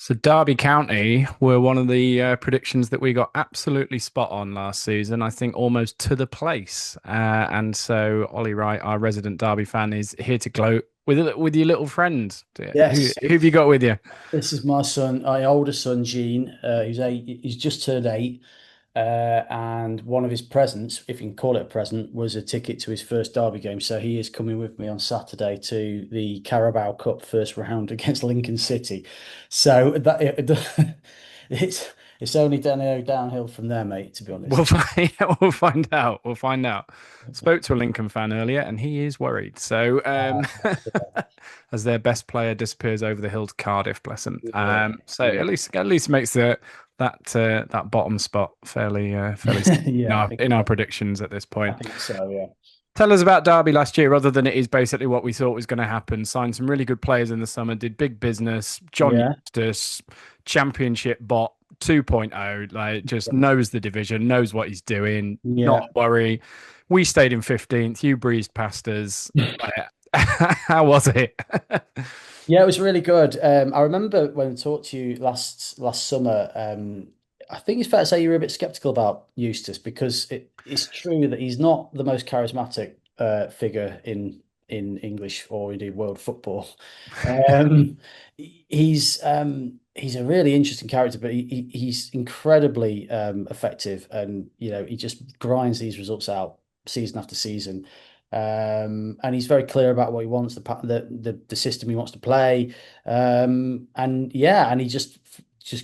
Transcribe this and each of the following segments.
So Derby County were one of the predictions that we got absolutely spot on last season. I think almost to the place. And so Ollie Wright, our resident Derby fan, is here to gloat with your little friend. Who Yes, who have you got with you? this is my son, my older son, Gene. He's 8. He's just turned 8, and one of his presents, if you can call it a present, was a ticket to his first Derby game. So he is coming with me on Saturday to the Carabao Cup first round against Lincoln City. So it's it's only downhill from there, mate. To be We'll honest. find, we'll find out. We'll find out. Spoke to a Lincoln fan earlier, and he is worried. So, as their best player disappears over the hill to Cardiff, bless him. Yeah, So yeah, at least makes that bottom spot fairly in yeah. our in our predictions at this I point. think so. Yeah, Tell us about Derby last year, other than it is basically what we thought was going to happen. Signed some really good players in the summer, did big business. John yeah, Eustace, Championship bot 2.0, like just knows the division, knows what he's doing, not yeah. a worry. We stayed in 15th. You breezed past us. Like, how was it? Yeah, it was really good. I remember when I talked to you last summer. I think it's fair to say you were a bit skeptical about Eustace because it's true that he's not the most charismatic figure in English or indeed world football. Um, he's a really interesting character, but he's incredibly effective, and he just grinds these results out season after season. And he's very clear about what he wants, the system he wants to play, and yeah, and he just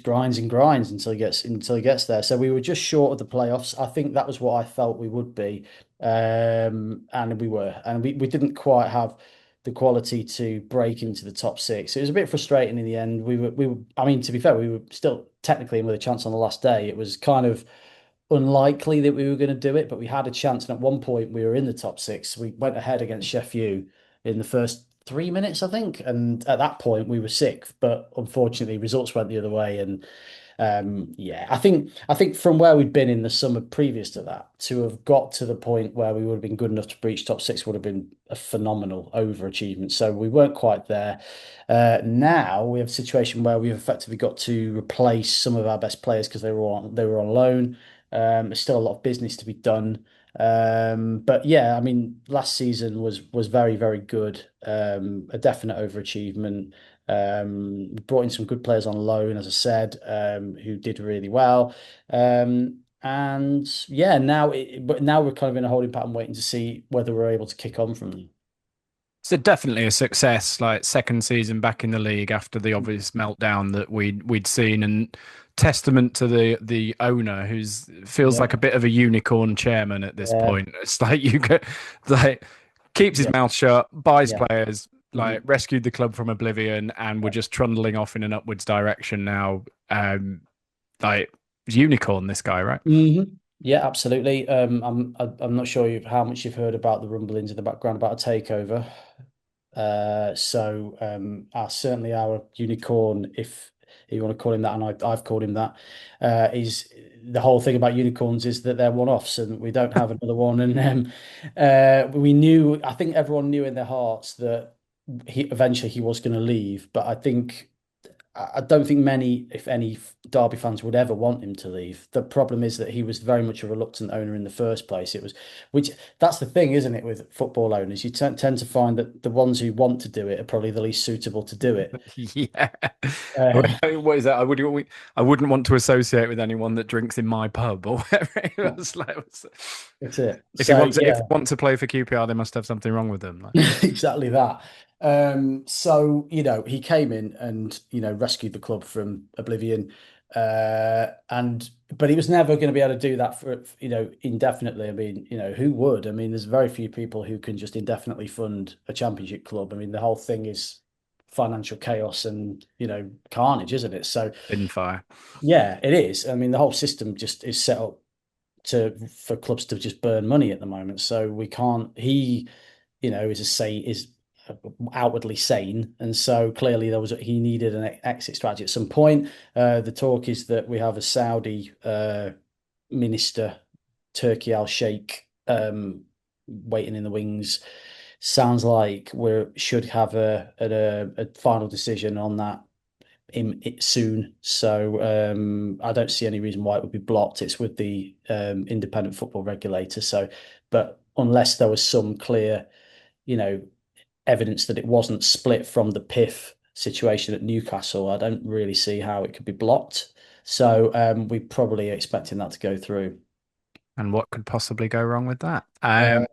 grinds and grinds until he gets there. So we were just short of the playoffs. I think that was what I felt we would be, and we were, and we didn't quite have the quality to break into the top six. It was a bit frustrating in the end. We were. I mean, to be fair, we were still technically in with a chance on the last day. It was kind of unlikely that we were going to do it, but we had a chance. And at one point, we were in the top six. We went ahead against Sheffield in the first 3 minutes, I think. And at that point, we were sixth. But unfortunately, results went the other way. And yeah, I think from where we'd been in the summer previous to that, to have got to the point where we would have been good enough to breach top six would have been a phenomenal overachievement. So we weren't quite there. Now we have a situation where we've effectively got to replace some of our best players because they were on loan. There's still a lot of business to be done. But yeah, I mean, last season was very, very good. A definite overachievement. Brought in some good players on loan, as I said, who did really well. And yeah, but now we're kind of in a holding pattern, waiting to see whether we're able to kick on from them. So definitely a success, like second season back in the league after the obvious meltdown that we'd seen, and testament to the owner who's feels like a Yeah, bit of a unicorn chairman at this yeah, point. It's like you get like keeps his yeah, mouth shut, buys yeah. players, like Mhm. rescued the club from oblivion, and we're just trundling off in an upwards direction now. Like unicorn, this guy, right? Yeah, absolutely. I'm not sure how much you've heard about the rumblings in the background about a takeover. Certainly our unicorn, if you want to call him that, and I've called him that, is the whole thing about unicorns is that they're one-offs and we don't have another one. And I think everyone knew in their hearts that he was going to leave, but I don't think many, if any, Derby fans would ever want him to leave. The problem is that he was very much a reluctant owner in the first place. Which that's the thing, isn't it, with football owners? You tend to find that the ones who want to do it are probably the least suitable to do it. Yeah. Uh, What is that? I wouldn't want to associate with anyone that drinks in my pub or whatever. It was like, that's it. if he So wants if yeah, they want to play for QPR, they must have something wrong with them. Like, exactly that. So he came in and rescued the club from oblivion, and but he was never going to be able to do that for indefinitely. I mean, who would? I mean, there's very few people who can just indefinitely fund a championship club. I mean, the whole thing is financial chaos and carnage, isn't it? So bin fire. yeah, it is. I mean, the whole system just is set up to for clubs to just burn money at the moment. So we can't. He is outwardly sane, and so clearly he needed an exit strategy at some point. The talk is that we have a Saudi minister, Turkey Al Sheikh, waiting in the wings. Sounds like we should have a final decision on that him it soon. So I don't see any reason why it would be blocked. It's with the independent football regulator. So, but unless there was some clear, you know, evidence that it wasn't split from the PIF situation at Newcastle, I don't really see how it could be blocked. So we're probably expecting that to go through. And what could possibly go wrong with that? Yeah.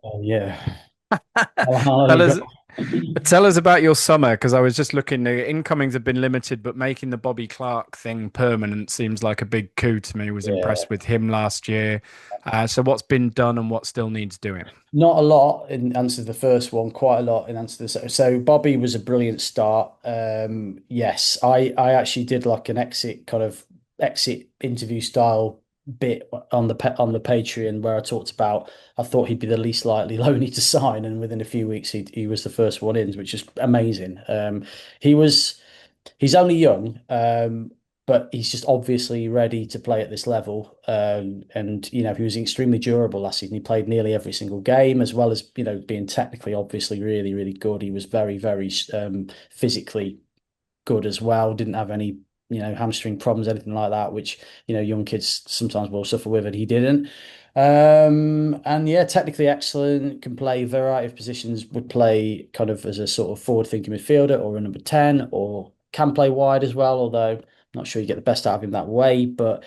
How long Tell you us, got? tell us about your summer because I was just looking. The incomings have been limited, but making the Bobby Clark thing permanent seems like a big coup to me. Was Yeah. impressed with him last year. So what's been done and what still needs doing? Not a lot in answer to the first one, quite a lot in answer to the second. So Bobby was a brilliant start. Yes, I actually did like an exit interview style bit on the Patreon where I talked about I thought he'd be the least likely loanee to sign, and within a few weeks he was the first one in, which is amazing. He was he's only young, but he's just obviously ready to play at this level. And he was extremely durable last season. He played nearly every single game, as well as being technically obviously really, really good. He was very, very physically good as well. Didn't have any hamstring problems, anything like that, which young kids sometimes will suffer with, and he didn't. And yeah, technically excellent, can play a variety of positions, would play kind of as a sort of forward-thinking midfielder or a number 10, or can play wide as well, although I'm not sure you get the best out of him that way. But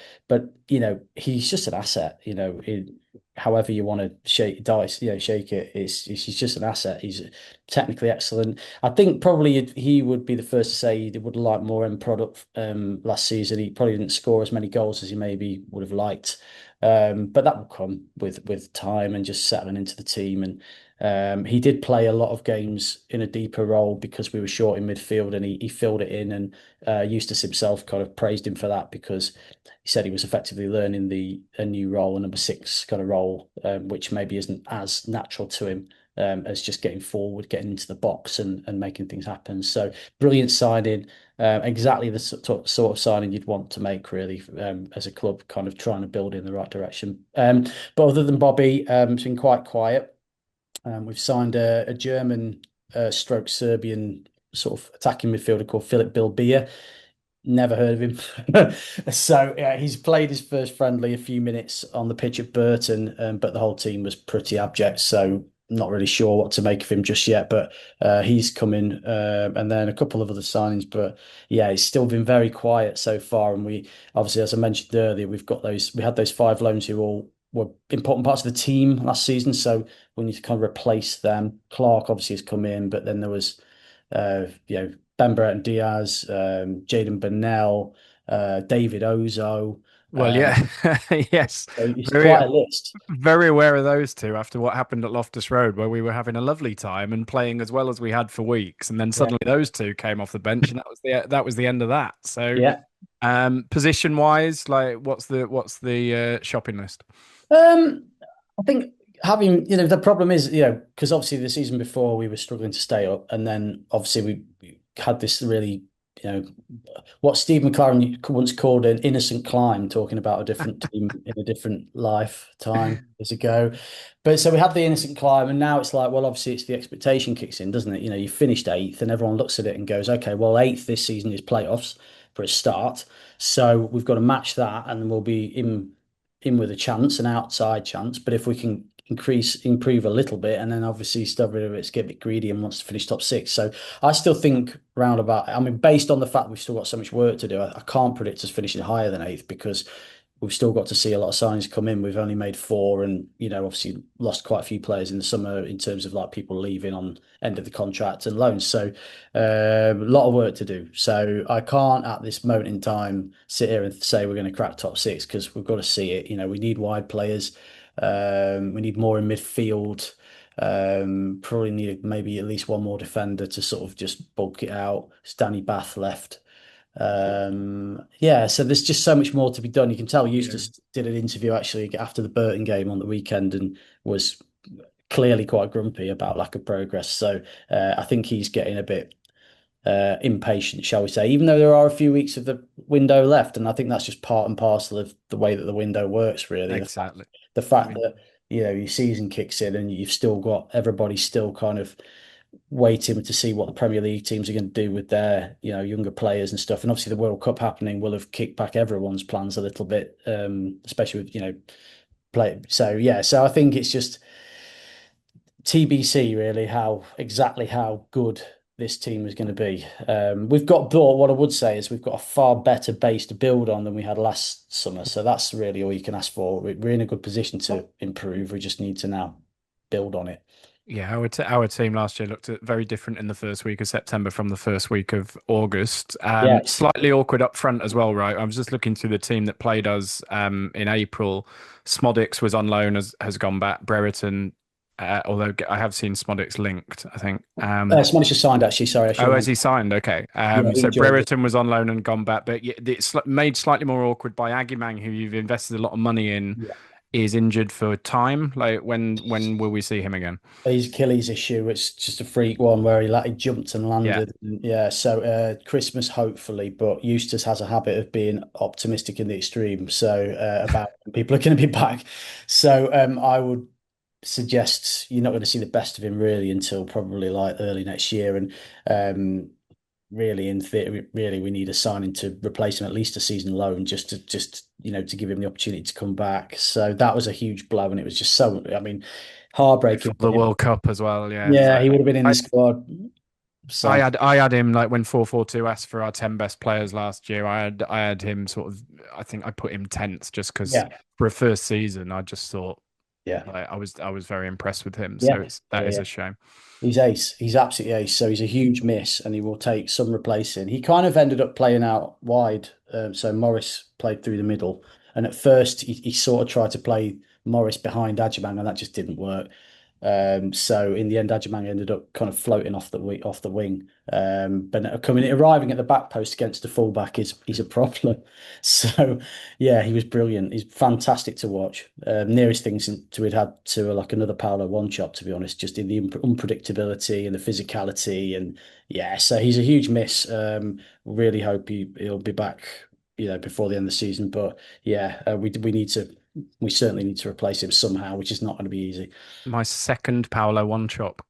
he's just an asset, however you want to shake it, he's just an asset. He's technically excellent. I think probably he would be the first to say he would like more end product last season. He probably didn't score as many goals as he maybe would have liked. But that will come with time and just settling into the team. And he did play a lot of games in a deeper role because we were short in midfield, and he filled it in. And Eustace himself kind of praised him for that because he said he was effectively learning a new role, a number 6 kind of role, which maybe isn't as natural to him as just getting forward, getting into the box and making things happen. So brilliant signing. Exactly the sort of signing you'd want to make, really, as a club, kind of trying to build in the right direction. But other than Bobby, it's been quite quiet. We've signed a German stroke Serbian sort of attacking midfielder called Philip Bilbia. Never heard of him. So yeah, he's played his first friendly a few minutes on the pitch at Burton, but the whole team was pretty abject. So not really sure what to make of him just yet. But he's coming, and then a couple of other signings. But yeah, it's still been very quiet so far. And we obviously, as I mentioned earlier, we had those 5 loans who all were important parts of the team last season. So we need to kind of replace them. Clark obviously has come in, but then there was Ben Brereton Diaz, Jaden Burnell, David Ozo. Well, yeah, yes, So it's very, quite a list. very aware of those two after what happened at Loftus Road, where we were having a lovely time and playing as well as we had for weeks, and then Yeah. suddenly those two came off the bench, and that was the end of that. So, Yeah. position wise, like, what's the shopping list? I think having, the problem is, because obviously the season before we were struggling to stay up, and then obviously we had this really, what Steve McLaren once called an innocent climb, talking about a different team in a different lifetime years ago. But so we had the innocent climb, and now it's like, well, obviously it's the expectation kicks in, doesn't it? You finished 8th, and everyone looks at it and goes, okay, well, 8th this season is playoffs for a start. So we've got to match that, and then we'll be in with a chance, an outside chance. But if we can improve a little bit, and then obviously Stubborn get a bit greedy and wants to finish top 6. So I still think roundabout. I mean, based on the fact we've still got so much work to do, I can't predict us finishing higher than 8th because we've still got to see a lot of signings come in. We've only made 4, and obviously lost quite a few players in the summer in terms of like people leaving on end of the contract and loans. So a lot of work to do. So I can't at this moment in time sit here and say we're going to crack top 6 because we've got to see it. We need wide players. We need more in midfield. Probably need maybe at least one more defender to sort of just bulk it out. It's Danny Bath left. Yeah, so there's just so much more to be done. You can tell Eustace did an interview actually after the Burton game on the weekend and was clearly quite grumpy about lack of progress. So I think he's getting a bit impatient, shall we say, even though there are a few weeks of the window left. And I think that's just part and parcel of the way that the window works, really. Exactly. The fact that your season kicks in and you've still got everybody still kind of waiting to see what the Premier League teams are going to do with their, younger players and stuff. And obviously, the World Cup happening will have kicked back everyone's plans a little bit, especially with play. So yeah, so I think it's just TBC really exactly how good this team is going to be. We've got, but what I would say is we've got a far better base to build on than we had last summer. So that's really all you can ask for. We're in a good position to improve. We just need to now build on it. Yeah, our team last year looked very different in the first week of September from the first week of August. Yes, Slightly awkward up front as well, right? I was just looking through the team that played us in April. Smodix was on loan, has gone back. Brereton, although I have seen Smodix linked, I think. Spanish has signed actually. Sorry, I should Oh, have has he mentioned. signed? Okay. Yeah, he So joined us. Brereton was on loan and gone back, but it's made slightly more awkward by Agimang, who you've invested a lot of money in, Yeah. is injured for time. Like when will we see him again? His Achilles issue, it's just a freak one where he jumped and Yeah. landed. Yeah, so Christmas hopefully, but Eustace has a habit of being optimistic in the extreme. So about when people are going to be back. So I would suggest you're not going to see the best of him really until probably like early next year. And really, in theory, really we need a signing to replace him at least a season loan, just to give him the opportunity to come back. So that was a huge blow, and it was just so. I mean, For heartbreaking for the him. World Cup as well, yeah. Yeah, he would have been in the squad. I So had I had him like when 442 asked for our 10 best players last year. I had him sort of. I think I put him 10th just because yeah, for a first season, I just thought yeah, like I was very impressed with him. So yeah, that yeah, is yeah. a shame. He's ace. He's absolutely ace. So he's a huge miss, and he will take some replacing. He kind of ended up playing out wide. So Morris played through the middle, and at first he sort of tried to play Morris behind Adjumang, and that just didn't work. So in the end, Adjumang ended up kind of floating off the wing. But arriving at the back post against the fullback is a problem. So yeah, he was brilliant. He's fantastic to watch. Nearest things to we'd had to like another Paolo one chop, to be honest, just in the unpredictability and the physicality, and yeah, so he's a huge miss. Really hope he'll be back, before the end of the season. But yeah, we certainly need to replace him somehow, which is not going to be easy. My second Paolo one chop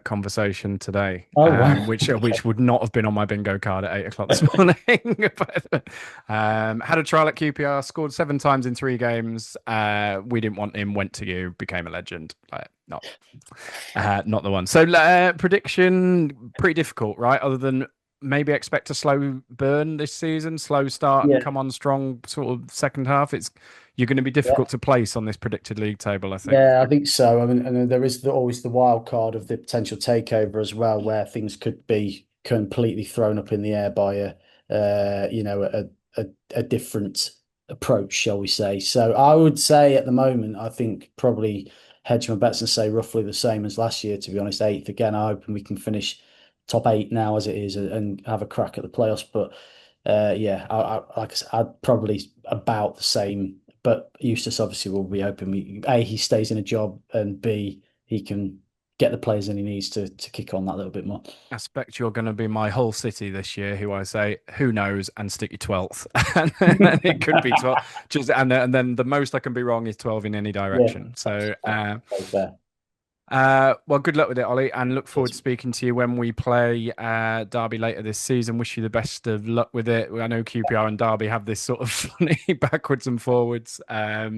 conversation today, Oh wow. which would not have been on my bingo card at 8 o'clock this morning. But, had a trial at QPR, scored 7 times in 3 games. We didn't want him, went to you, became a legend. Like, not the one. So prediction pretty difficult, right? Other than maybe expect a slow burn this season, slow start and Yeah, come on strong sort of second half. You're going to be difficult yeah. to place on this predicted league table, I think. Yeah, I think so. I mean, and then there is always the wild card of the potential takeover as well, where things could be completely thrown up in the air by a different approach, shall we say. So I would say at the moment, I think probably hedge my bets and say roughly the same as last year, to be honest, eighth. Again, I hope we can finish top eight now as it is and have a crack at the playoffs. But yeah, like I said, I'd probably about the same, but Eustace obviously will be open. A, he stays in a job, and B, he can get the players that he needs to kick on that little bit more. I expect you're going to be my whole city this year, who I say, who knows, and stick you 12th. And then it could be 12. And then the most I can be wrong is 12 in any Yeah, direction. that's So, very fair. well, good luck with it, Ollie, and look forward to Cheers. speaking to you when we play Derby later this season. Wish you the best of luck with it. I know QPR and Derby have this sort of funny backwards and forwards. Yeah,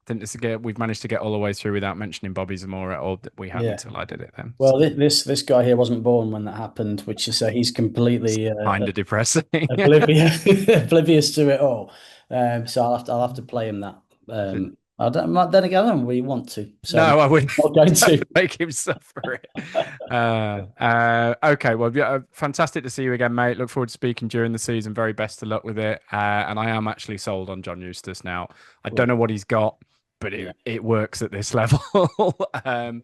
I think we've managed to get all the way through without mentioning Bobby Zamora, or we hadn't yeah. until I did it then. Well, this guy here wasn't born when that happened, which is he's completely Kind of depressing. oblivious oblivious to it all. So I'll have to play him that. I don't, then again, I don't really want to, so I'm No, I wouldn't not going don't to. make him suffer it. Okay, well, yeah, fantastic to see you again, mate. Look forward to speaking during the season. Very best of luck with it. And I am actually sold on John Eustace now. I don't know what he's got, but Yeah, it works at this level.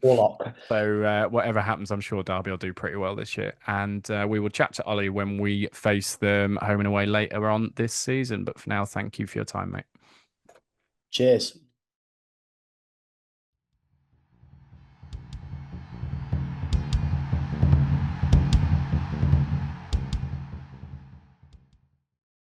Warlock. So whatever happens, I'm sure Derby will do pretty well this year. And we will chat to Ollie when we face them home and away later on this season. But for now, thank you for your time, mate. Cheers.